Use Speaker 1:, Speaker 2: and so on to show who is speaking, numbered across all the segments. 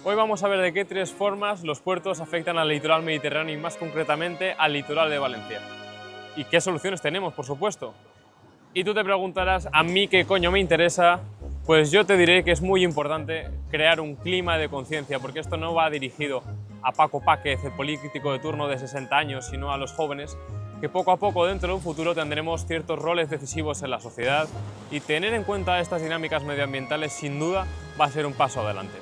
Speaker 1: Hoy vamos a ver de qué tres formas los puertos afectan al litoral mediterráneo y más concretamente al litoral de Valencia. Y qué soluciones tenemos, por supuesto. Y tú te preguntarás, ¿a mí qué coño me interesa? Pues yo te diré que es muy importante crear un clima de conciencia, porque esto no va dirigido a Paco Páquez, el político de turno de 60 años, sino a los jóvenes, que poco a poco dentro de un futuro tendremos ciertos roles decisivos en la sociedad y tener en cuenta estas dinámicas medioambientales sin duda va a ser un paso adelante.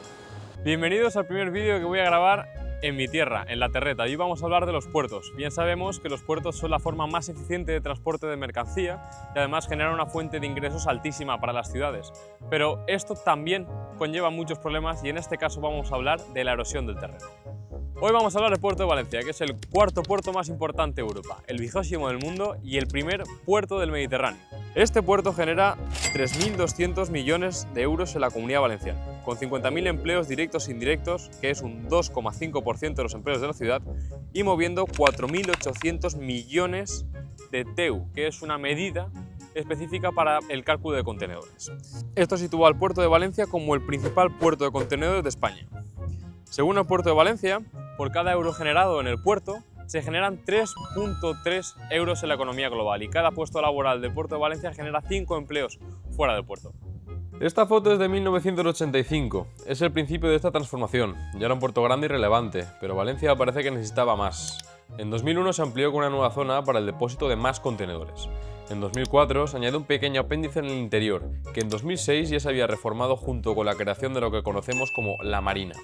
Speaker 1: Bienvenidos al primer vídeo que voy a grabar en mi tierra, en La Terreta. Hoy vamos a hablar de los puertos. Bien sabemos que los puertos son la forma más eficiente de transporte de mercancía y además generan una fuente de ingresos altísima para las ciudades. Pero esto también conlleva muchos problemas y en este caso vamos a hablar de la erosión del terreno. Hoy vamos a hablar del puerto de Valencia, que es el cuarto puerto más importante de Europa, el 20º del mundo y el primer puerto del Mediterráneo. Este puerto genera 3.200 millones de euros en la Comunidad Valenciana, con 50.000 empleos directos e indirectos, que es un 2,5% de los empleos de la ciudad, y moviendo 4.800 millones de TEU, que es una medida específica para el cálculo de contenedores. Esto sitúa al puerto de Valencia como el principal puerto de contenedores de España. Según el puerto de Valencia, por cada euro generado en el puerto, se generan 3,3 euros en la economía global y cada puesto laboral del puerto de Valencia genera 5 empleos fuera del puerto. Esta foto es de 1985, es el principio de esta transformación. Ya era un puerto grande y relevante, pero Valencia parece que necesitaba más. En 2001 se amplió con una nueva zona para el depósito de más contenedores. En 2004 se añadió un pequeño apéndice en el interior, que en 2006 ya se había reformado junto con la creación de lo que conocemos como la Marina.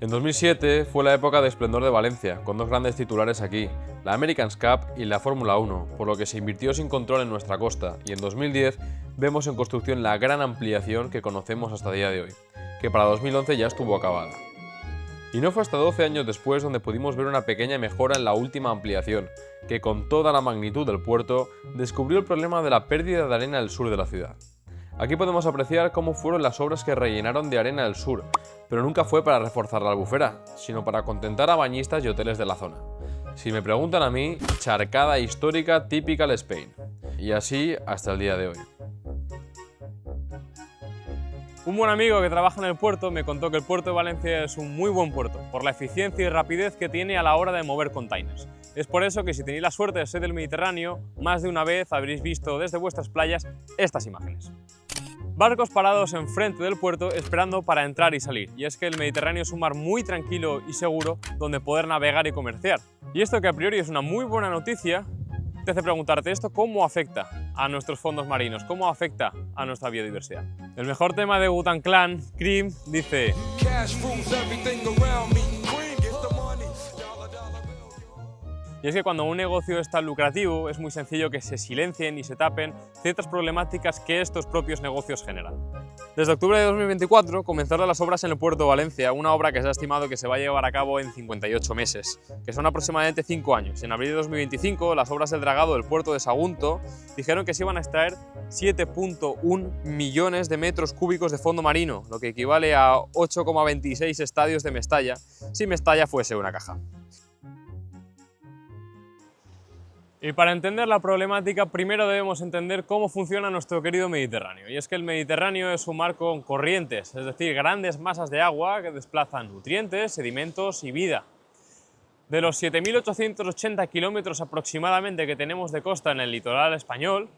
Speaker 1: En 2007 fue la época de esplendor de Valencia, con dos grandes titulares aquí, la America's Cup y la Fórmula 1, por lo que se invirtió sin control en nuestra costa, y en 2010 vemos en construcción la gran ampliación que conocemos hasta el día de hoy, que para 2011 ya estuvo acabada. Y no fue hasta 12 años después donde pudimos ver una pequeña mejora en la última ampliación, que con toda la magnitud del puerto descubrió el problema de la pérdida de arena del sur de la ciudad. Aquí podemos apreciar cómo fueron las obras que rellenaron de arena el sur, pero nunca fue para reforzar la albufera, sino para contentar a bañistas y hoteles de la zona. Si me preguntan a mí, charcada histórica típica de Spain. Y así hasta el día de hoy. Un buen amigo que trabaja en el puerto me contó que el puerto de Valencia es un muy buen puerto, por la eficiencia y rapidez que tiene a la hora de mover containers. Es por eso que si tenéis la suerte de ser del Mediterráneo, más de una vez habréis visto desde vuestras playas estas imágenes. Barcos parados enfrente del puerto esperando para entrar y salir, y es que el Mediterráneo es un mar muy tranquilo y seguro donde poder navegar y comerciar. Y esto que a priori es una muy buena noticia, te hace preguntarte esto cómo afecta a nuestros fondos marinos, cómo afecta a nuestra biodiversidad. El mejor tema de Wu-Tang Clan, Cream, dice: y es que cuando un negocio es tan lucrativo es muy sencillo que se silencien y se tapen ciertas problemáticas que estos propios negocios generan. Desde octubre de 2024 comenzaron las obras en el puerto de Valencia, una obra que se ha estimado que se va a llevar a cabo en 58 meses, que son aproximadamente 5 años. En abril de 2025 las obras del dragado del puerto de Sagunto dijeron que se iban a extraer 7,1 millones de metros cúbicos de fondo marino, lo que equivale a 8,26 estadios de Mestalla, si Mestalla fuese una caja. Y para entender la problemática, primero debemos entender cómo funciona nuestro querido Mediterráneo. Y es que el Mediterráneo es un mar con corrientes, es decir, grandes masas de agua que desplazan nutrientes, sedimentos y vida. De los 7.880 kilómetros aproximadamente que tenemos de costa en el litoral español,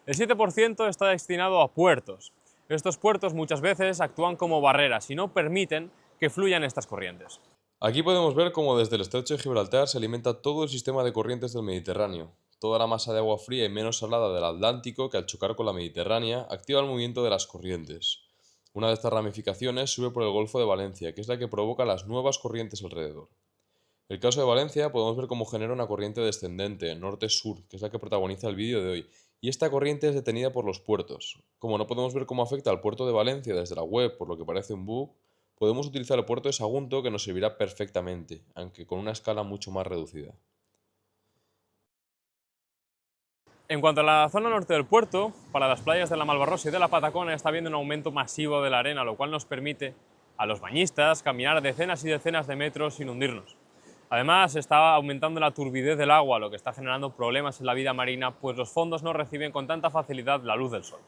Speaker 1: el 7% está destinado a puertos. Estos puertos muchas veces actúan como barreras y no permiten que fluyan estas corrientes. Aquí podemos ver cómo desde el estrecho de Gibraltar se alimenta todo el sistema de corrientes del Mediterráneo. Toda la masa de agua fría y menos salada del Atlántico, que al chocar con la Mediterránea, activa el movimiento de las corrientes. Una de estas ramificaciones sube por el Golfo de Valencia, que es la que provoca las nuevas corrientes alrededor. En el caso de Valencia podemos ver cómo genera una corriente descendente, norte-sur, que es la que protagoniza el vídeo de hoy, y esta corriente es detenida por los puertos. Como no podemos ver cómo afecta al puerto de Valencia desde la web, por lo que parece un bug, podemos utilizar el puerto de Sagunto, que nos servirá perfectamente, aunque con una escala mucho más reducida. En cuanto a la zona norte del puerto, para las playas de la Malvarrosa y de la Patacona está habiendo un aumento masivo de la arena, lo cual nos permite a los bañistas caminar decenas y decenas de metros sin hundirnos. Además, está aumentando la turbidez del agua, lo que está generando problemas en la vida marina, pues los fondos no reciben con tanta facilidad la luz del sol.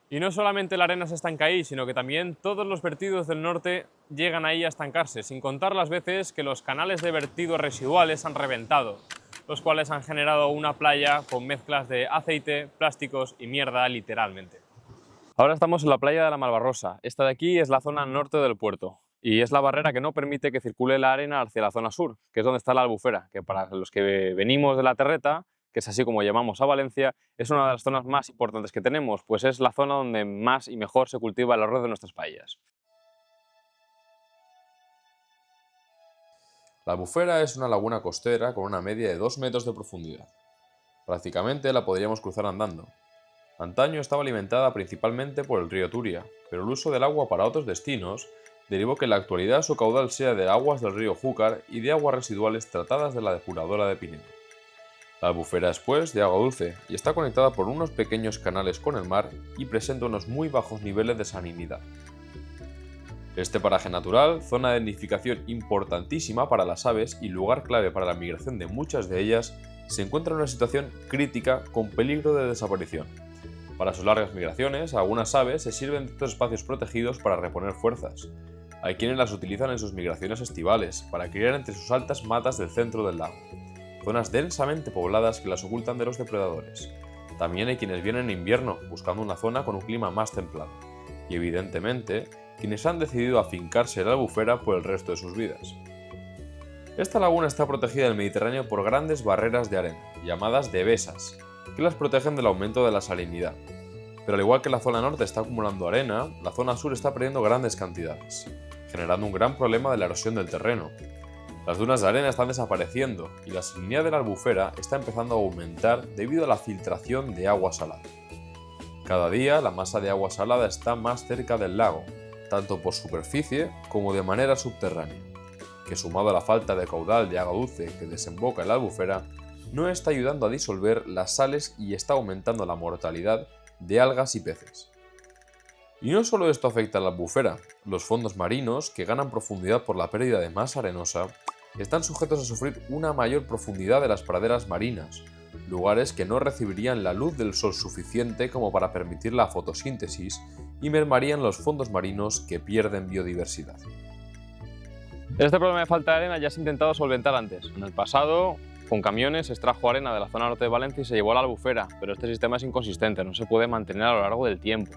Speaker 1: Y no solamente la arena se estanca ahí, sino que también todos los vertidos del norte llegan ahí a estancarse, sin contar las veces que los canales de vertido residuales han reventado, los cuales han generado una playa con mezclas de aceite, plásticos y mierda, literalmente. Ahora estamos en la playa de la Malvarrosa. Esta de aquí es la zona norte del puerto y es la barrera que no permite que circule la arena hacia la zona sur, que es donde está la Albufera, que para los que venimos de la Terreta, que es así como llamamos a Valencia, es una de las zonas más importantes que tenemos, pues es la zona donde más y mejor se cultiva el arroz de nuestras paellas.
Speaker 2: La Albufera es una laguna costera con una media de 2 metros de profundidad. Prácticamente la podríamos cruzar andando. Antaño estaba alimentada principalmente por el río Turia, pero el uso del agua para otros destinos derivó que en la actualidad su caudal sea de aguas del río Júcar y de aguas residuales tratadas de la depuradora de Pinedo. La Albufera es pues de agua dulce y está conectada por unos pequeños canales con el mar y presenta unos muy bajos niveles de salinidad. Este paraje natural, zona de nidificación importantísima para las aves y lugar clave para la migración de muchas de ellas, se encuentra en una situación crítica con peligro de desaparición. Para sus largas migraciones, algunas aves se sirven de estos espacios protegidos para reponer fuerzas. Hay quienes las utilizan en sus migraciones estivales, para criar entre sus altas matas del centro del lago, zonas densamente pobladas que las ocultan de los depredadores. También hay quienes vienen en invierno, buscando una zona con un clima más templado. Y evidentemente, quienes han decidido afincarse en la Albufera por el resto de sus vidas. Esta laguna está protegida del Mediterráneo por grandes barreras de arena, llamadas devesas, que las protegen del aumento de la salinidad. Pero al igual que la zona norte está acumulando arena, la zona sur está perdiendo grandes cantidades, generando un gran problema de la erosión del terreno. Las dunas de arena están desapareciendo y la salinidad de la Albufera está empezando a aumentar debido a la filtración de agua salada. Cada día la masa de agua salada está más cerca del lago, tanto por superficie como de manera subterránea, que sumado a la falta de caudal de agua dulce que desemboca en la Albufera, no está ayudando a disolver las sales y está aumentando la mortalidad de algas y peces. Y no solo esto afecta a la Albufera, los fondos marinos, que ganan profundidad por la pérdida de masa arenosa, están sujetos a sufrir una mayor profundidad de las praderas marinas, lugares que no recibirían la luz del sol suficiente como para permitir la fotosíntesis y mermarían los fondos marinos que pierden biodiversidad.
Speaker 1: Este problema de falta de arena ya se ha intentado solventar antes. En el pasado, con camiones se extrajo arena de la zona norte de Valencia y se llevó a la Albufera, pero este sistema es inconsistente, no se puede mantener a lo largo del tiempo.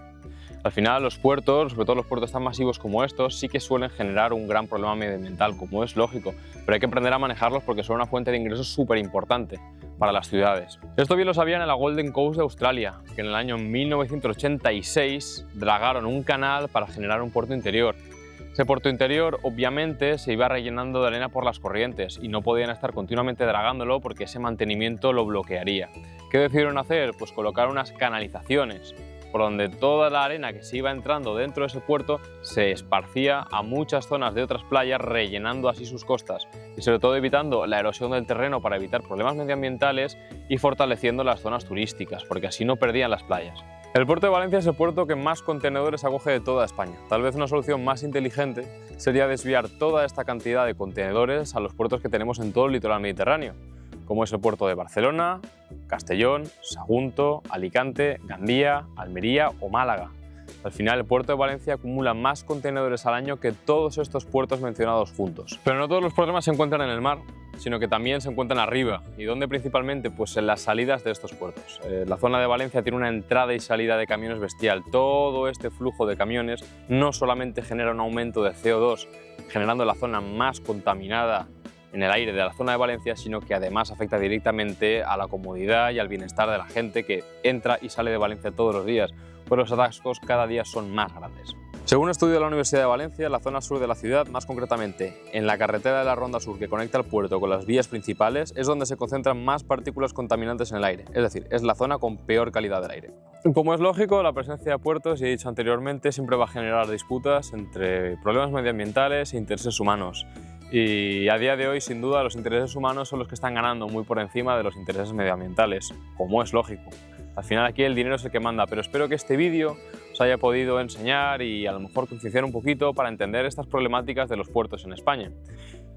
Speaker 1: Al final los puertos, sobre todo los puertos tan masivos como estos, sí que suelen generar un gran problema medioambiental, como es lógico, pero hay que aprender a manejarlos porque son una fuente de ingresos súper importante para las ciudades. Esto bien lo sabían en la Golden Coast de Australia, que en el año 1986 dragaron un canal para generar un puerto interior. Ese puerto interior obviamente se iba rellenando de arena por las corrientes y no podían estar continuamente dragándolo porque ese mantenimiento lo bloquearía. ¿Qué decidieron hacer? Pues colocar unas canalizaciones por donde toda la arena que se iba entrando dentro de ese puerto se esparcía a muchas zonas de otras playas, rellenando así sus costas y sobre todo evitando la erosión del terreno para evitar problemas medioambientales y fortaleciendo las zonas turísticas, porque así no perdían las playas. El puerto de Valencia es el puerto que más contenedores acoge de toda España. Tal vez una solución más inteligente sería desviar toda esta cantidad de contenedores a los puertos que tenemos en todo el litoral mediterráneo, como es el puerto de Barcelona, Castellón, Sagunto, Alicante, Gandía, Almería o Málaga. Al final el puerto de Valencia acumula más contenedores al año que todos estos puertos mencionados juntos. Pero no todos los problemas se encuentran en el mar, sino que también se encuentran arriba. ¿Y dónde principalmente? Pues en las salidas de estos puertos. La zona de Valencia tiene una entrada y salida de camiones bestial. Todo este flujo de camiones no solamente genera un aumento de CO2, generando la zona más contaminada en el aire de la zona de Valencia, sino que además afecta directamente a la comodidad y al bienestar de la gente que entra y sale de Valencia todos los días, pues los atascos cada día son más grandes. Según un estudio de la Universidad de Valencia, en la zona sur de la ciudad, más concretamente en la carretera de la Ronda Sur que conecta el puerto con las vías principales, es donde se concentran más partículas contaminantes en el aire, es decir, es la zona con peor calidad del aire. Como es lógico, la presencia de puertos, y he dicho anteriormente, siempre va a generar disputas entre problemas medioambientales e intereses humanos. Y a día de hoy, sin duda, los intereses humanos son los que están ganando muy por encima de los intereses medioambientales, como es lógico. Al final aquí el dinero es el que manda, pero espero que este vídeo os haya podido enseñar y a lo mejor concienciar un poquito para entender estas problemáticas de los puertos en España.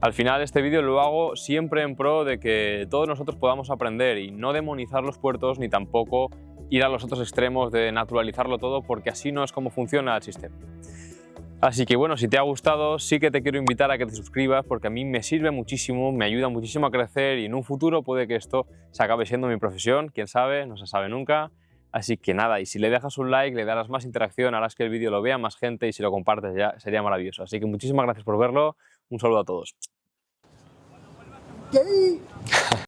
Speaker 1: Al final este vídeo lo hago siempre en pro de que todos nosotros podamos aprender y no demonizar los puertos ni tampoco ir a los otros extremos de naturalizarlo todo, porque así no es como funciona el sistema. Así que bueno, si te ha gustado, sí que te quiero invitar a que te suscribas, porque a mí me sirve muchísimo, me ayuda muchísimo a crecer y en un futuro puede que esto se acabe siendo mi profesión, quién sabe, no se sabe nunca. Así que nada, y si le dejas un like, le darás más interacción, harás que el vídeo lo vea más gente y si lo compartes ya sería maravilloso. Así que muchísimas gracias por verlo, un saludo a todos.